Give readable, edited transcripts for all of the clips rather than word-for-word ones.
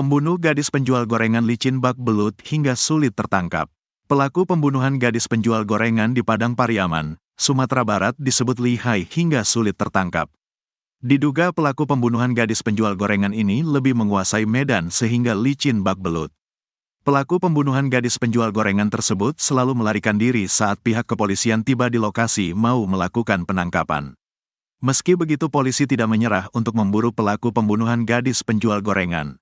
Pembunuh gadis penjual gorengan licin bak belut hingga sulit tertangkap. Pelaku pembunuhan gadis penjual gorengan di Padang Pariaman, Sumatera Barat disebut lihai hingga sulit tertangkap. Diduga pelaku pembunuhan gadis penjual gorengan ini lebih menguasai medan sehingga licin bak belut. Pelaku pembunuhan gadis penjual gorengan tersebut selalu melarikan diri saat pihak kepolisian tiba di lokasi mau melakukan penangkapan. Meski begitu polisi tidak menyerah untuk memburu pelaku pembunuhan gadis penjual gorengan.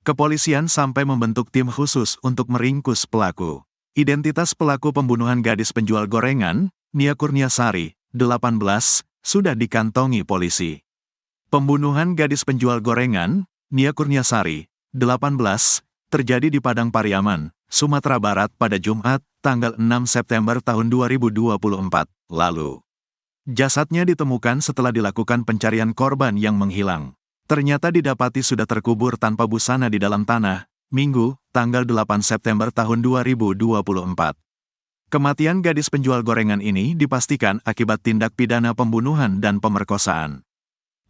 Kepolisian sampai membentuk tim khusus untuk meringkus pelaku. Identitas pelaku pembunuhan gadis penjual gorengan, Nia Kurniasari, 18, sudah dikantongi polisi. Pembunuhan gadis penjual gorengan, Nia Kurniasari, 18, terjadi di Padang Pariaman, Sumatera Barat pada Jumat, tanggal 6 September tahun 2024, lalu. Jasadnya ditemukan setelah dilakukan pencarian korban yang menghilang. Ternyata didapati sudah terkubur tanpa busana di dalam tanah, Minggu, tanggal 8 September tahun 2024. Kematian gadis penjual gorengan ini dipastikan akibat tindak pidana pembunuhan dan pemerkosaan.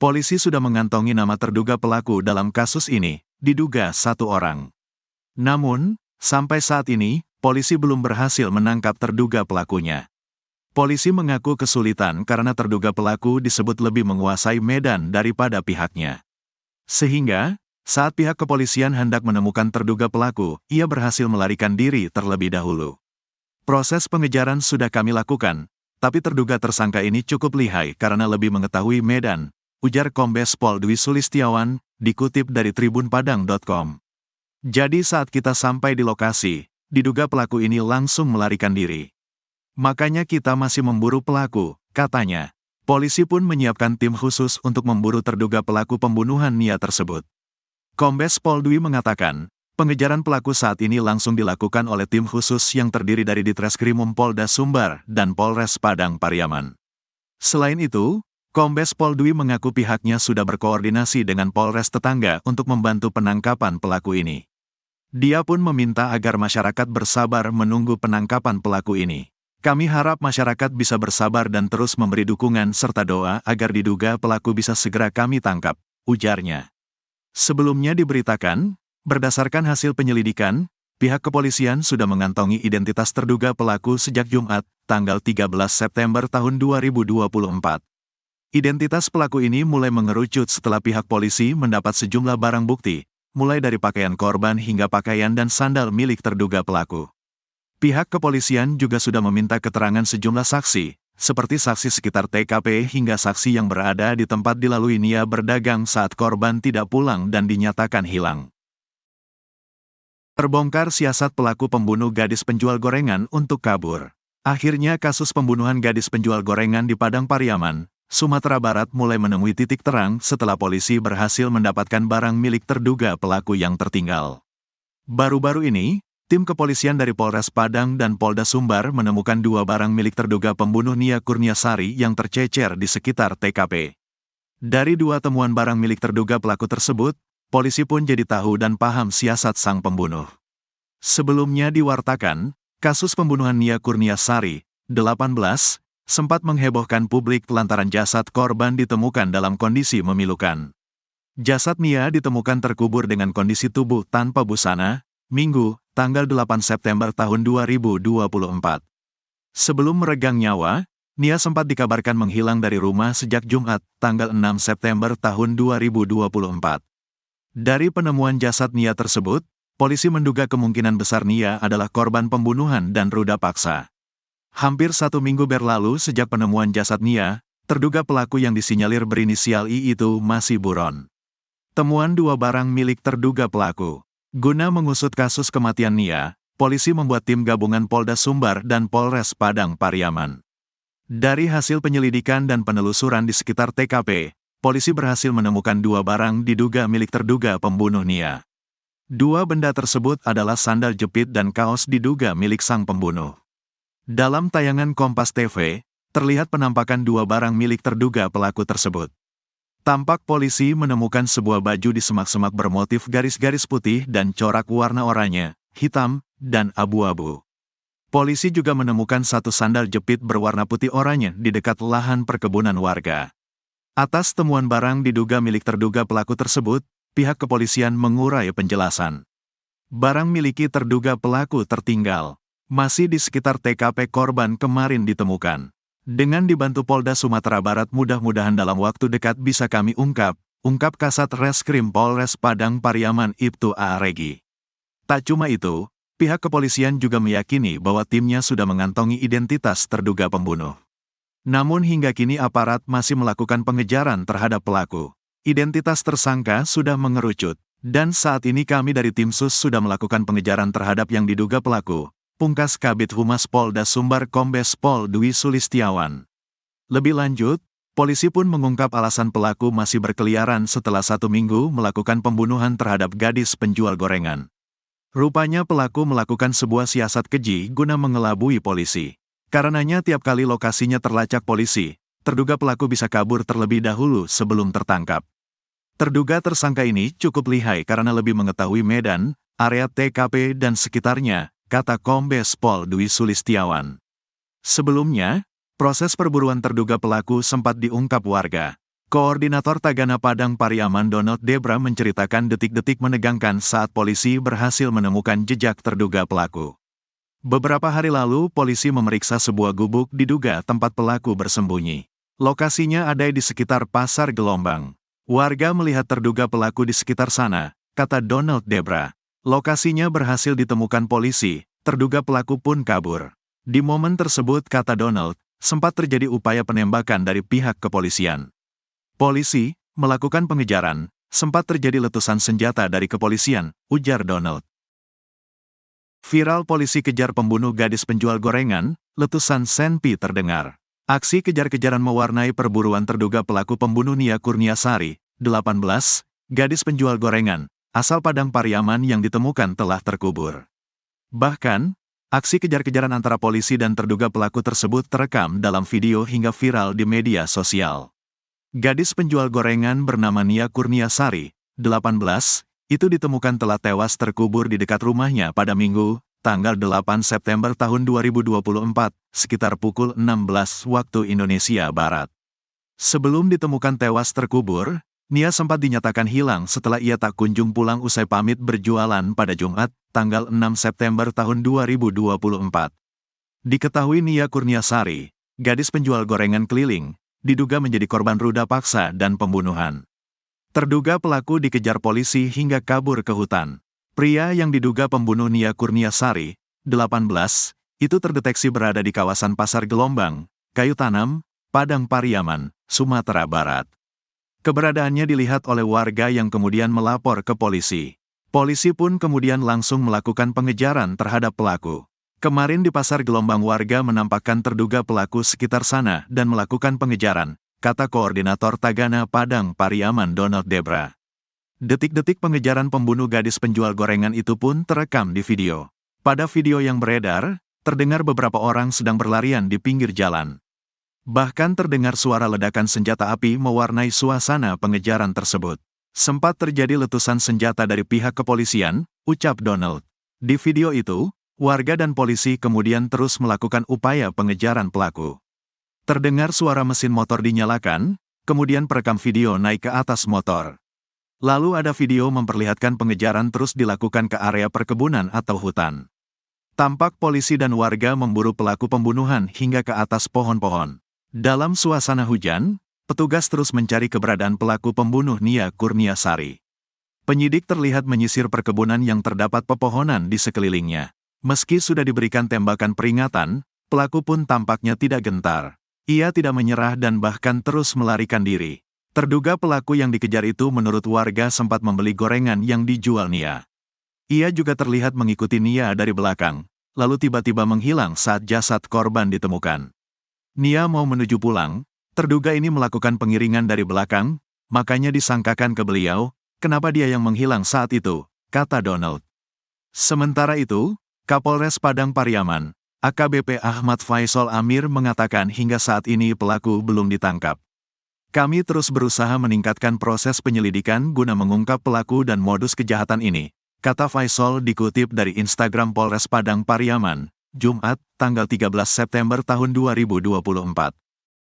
Polisi sudah mengantongi nama terduga pelaku dalam kasus ini, diduga 1 orang. Namun, sampai saat ini, polisi belum berhasil menangkap terduga pelakunya. Polisi mengaku kesulitan karena terduga pelaku disebut lebih menguasai medan daripada pihaknya. Sehingga, saat pihak kepolisian hendak menemukan terduga pelaku, ia berhasil melarikan diri terlebih dahulu. Proses pengejaran sudah kami lakukan, tapi terduga tersangka ini cukup lihai karena lebih mengetahui medan, ujar Kombes Pol Dwi Sulistiawan, dikutip dari tribunpadang.com. Jadi saat kita sampai di lokasi, diduga pelaku ini langsung melarikan diri. Makanya kita masih memburu pelaku, katanya. Polisi pun menyiapkan tim khusus untuk memburu terduga pelaku pembunuhan Nia tersebut. Kombes Pol Dwi mengatakan, pengejaran pelaku saat ini langsung dilakukan oleh tim khusus yang terdiri dari Ditreskrimum Polda Sumbar dan Polres Padang Pariaman. Selain itu, Kombes Pol Dwi mengaku pihaknya sudah berkoordinasi dengan Polres tetangga untuk membantu penangkapan pelaku ini. Dia pun meminta agar masyarakat bersabar menunggu penangkapan pelaku ini. Kami harap masyarakat bisa bersabar dan terus memberi dukungan serta doa agar diduga pelaku bisa segera kami tangkap, ujarnya. Sebelumnya diberitakan, berdasarkan hasil penyelidikan, pihak kepolisian sudah mengantongi identitas terduga pelaku sejak Jumat, tanggal 13 September tahun 2024. Identitas pelaku ini mulai mengerucut setelah pihak polisi mendapat sejumlah barang bukti, mulai dari pakaian korban hingga pakaian dan sandal milik terduga pelaku. Pihak kepolisian juga sudah meminta keterangan sejumlah saksi, seperti saksi sekitar TKP hingga saksi yang berada di tempat dilalui Nia berdagang saat korban tidak pulang dan dinyatakan hilang. Terbongkar siasat pelaku pembunuh gadis penjual gorengan untuk kabur. Akhirnya kasus pembunuhan gadis penjual gorengan di Padang Pariaman, Sumatera Barat mulai menemui titik terang setelah polisi berhasil mendapatkan barang milik terduga pelaku yang tertinggal. Baru-baru ini, tim kepolisian dari Polres Padang dan Polda Sumbar menemukan 2 barang milik terduga pembunuh Nia Kurniasari yang tercecer di sekitar TKP. Dari 2 temuan barang milik terduga pelaku tersebut, polisi pun jadi tahu dan paham siasat sang pembunuh. Sebelumnya diwartakan, kasus pembunuhan Nia Kurniasari, 18, sempat menghebohkan publik lantaran jasad korban ditemukan dalam kondisi memilukan. Jasad Nia ditemukan terkubur dengan kondisi tubuh tanpa busana, Minggu, tanggal 8 September tahun 2024. Sebelum meregang nyawa, Nia sempat dikabarkan menghilang dari rumah sejak Jumat, tanggal 6 September tahun 2024. Dari penemuan jasad Nia tersebut, polisi menduga kemungkinan besar Nia adalah korban pembunuhan dan ruda paksa. Hampir 1 minggu berlalu sejak penemuan jasad Nia, terduga pelaku yang disinyalir berinisial I itu masih buron. Temuan 2 barang milik terduga pelaku. Guna mengusut kasus kematian Nia, polisi membuat tim gabungan Polda Sumbar dan Polres Padang Pariaman. Dari hasil penyelidikan dan penelusuran di sekitar TKP, polisi berhasil menemukan 2 barang diduga milik terduga pembunuh Nia. 2 benda tersebut adalah sandal jepit dan kaos diduga milik sang pembunuh. Dalam tayangan Kompas TV, terlihat penampakan 2 barang milik terduga pelaku tersebut. Tampak polisi menemukan sebuah baju di semak-semak bermotif garis-garis putih dan corak warna oranye, hitam, dan abu-abu. Polisi juga menemukan 1 sandal jepit berwarna putih oranye di dekat lahan perkebunan warga. Atas temuan barang diduga milik terduga pelaku tersebut, pihak kepolisian mengurai penjelasan. Barang miliki terduga pelaku tertinggal. Masih di sekitar TKP korban kemarin ditemukan. Dengan dibantu Polda Sumatera Barat mudah-mudahan dalam waktu dekat bisa kami ungkap Kasat Reskrim Polres Padang Pariaman Ibtu A. Regi. Tak cuma itu, pihak kepolisian juga meyakini bahwa timnya sudah mengantongi identitas terduga pembunuh. Namun hingga kini aparat masih melakukan pengejaran terhadap pelaku. Identitas tersangka sudah mengerucut, dan saat ini kami dari tim SUS sudah melakukan pengejaran terhadap yang diduga pelaku. Pungkas Kabid Humas Polda Sumbar Kombes Pol Dwi Sulistiawan. Lebih lanjut, polisi pun mengungkap alasan pelaku masih berkeliaran setelah 1 minggu melakukan pembunuhan terhadap gadis penjual gorengan. Rupanya pelaku melakukan sebuah siasat keji guna mengelabui polisi. Karenanya tiap kali lokasinya terlacak polisi, terduga pelaku bisa kabur terlebih dahulu sebelum tertangkap. Terduga tersangka ini cukup lihai karena lebih mengetahui medan, area TKP dan sekitarnya, kata Kombes Pol Dwi Sulistiawan. Sebelumnya, proses perburuan terduga pelaku sempat diungkap warga. Koordinator Tagana Padang Pariaman Donald Debra menceritakan detik-detik menegangkan saat polisi berhasil menemukan jejak terduga pelaku. Beberapa hari lalu, polisi memeriksa sebuah gubuk diduga tempat pelaku bersembunyi. Lokasinya ada di sekitar Pasar Gelombang. Warga melihat terduga pelaku di sekitar sana, kata Donald Debra. Lokasinya berhasil ditemukan polisi, terduga pelaku pun kabur. Di momen tersebut, kata Donald, sempat terjadi upaya penembakan dari pihak kepolisian. Polisi melakukan pengejaran, sempat terjadi letusan senjata dari kepolisian, ujar Donald. Viral polisi kejar pembunuh gadis penjual gorengan, letusan senpi terdengar. Aksi kejar-kejaran mewarnai perburuan terduga pelaku pembunuh Nia Kurniasari, 18, gadis penjual gorengan, asal Padang Pariaman yang ditemukan telah terkubur. Bahkan, aksi kejar-kejaran antara polisi dan terduga pelaku tersebut terekam dalam video hingga viral di media sosial. Gadis penjual gorengan bernama Nia Kurniasari, 18, itu ditemukan telah tewas terkubur di dekat rumahnya pada Minggu, tanggal 8 September tahun 2024, sekitar pukul 16 waktu Indonesia Barat. Sebelum ditemukan tewas terkubur, Nia sempat dinyatakan hilang setelah ia tak kunjung pulang usai pamit berjualan pada Jumat, tanggal 6 September tahun 2024. Diketahui Nia Kurniasari, gadis penjual gorengan keliling, diduga menjadi korban ruda paksa dan pembunuhan. Terduga pelaku dikejar polisi hingga kabur ke hutan. Pria yang diduga pembunuh Nia Kurniasari, 18, itu terdeteksi berada di kawasan Pasar Gelombang, Kayu Tanam, Padang Pariaman, Sumatera Barat. Keberadaannya dilihat oleh warga yang kemudian melapor ke polisi. Polisi pun kemudian langsung melakukan pengejaran terhadap pelaku. Kemarin di Pasar Gelombang warga menampakkan terduga pelaku sekitar sana dan melakukan pengejaran, kata Koordinator Tagana Padang Pariaman Donald Debra. Detik-detik pengejaran pembunuh gadis penjual gorengan itu pun terekam di video. Pada video yang beredar, terdengar beberapa orang sedang berlarian di pinggir jalan. Bahkan terdengar suara ledakan senjata api mewarnai suasana pengejaran tersebut. Sempat terjadi letusan senjata dari pihak kepolisian, ucap Donald. Di video itu, warga dan polisi kemudian terus melakukan upaya pengejaran pelaku. Terdengar suara mesin motor dinyalakan, kemudian perekam video naik ke atas motor. Lalu ada video memperlihatkan pengejaran terus dilakukan ke area perkebunan atau hutan. Tampak polisi dan warga memburu pelaku pembunuhan hingga ke atas pohon-pohon. Dalam suasana hujan, petugas terus mencari keberadaan pelaku pembunuh Nia Kurniasari. Penyidik terlihat menyisir perkebunan yang terdapat pepohonan di sekelilingnya. Meski sudah diberikan tembakan peringatan, pelaku pun tampaknya tidak gentar. Ia tidak menyerah dan bahkan terus melarikan diri. Terduga pelaku yang dikejar itu menurut warga sempat membeli gorengan yang dijual Nia. Ia juga terlihat mengikuti Nia dari belakang, lalu tiba-tiba menghilang saat jasad korban ditemukan. Nia mau menuju pulang, terduga ini melakukan pengiringan dari belakang, makanya disangkakan ke beliau, kenapa dia yang menghilang saat itu, kata Donald. Sementara itu, Kapolres Padang Pariaman, AKBP Ahmad Faisal Amir mengatakan hingga saat ini pelaku belum ditangkap. Kami terus berusaha meningkatkan proses penyelidikan guna mengungkap pelaku dan modus kejahatan ini, kata Faisal dikutip dari Instagram Polres Padang Pariaman, Jumat, tanggal 13 September tahun 2024.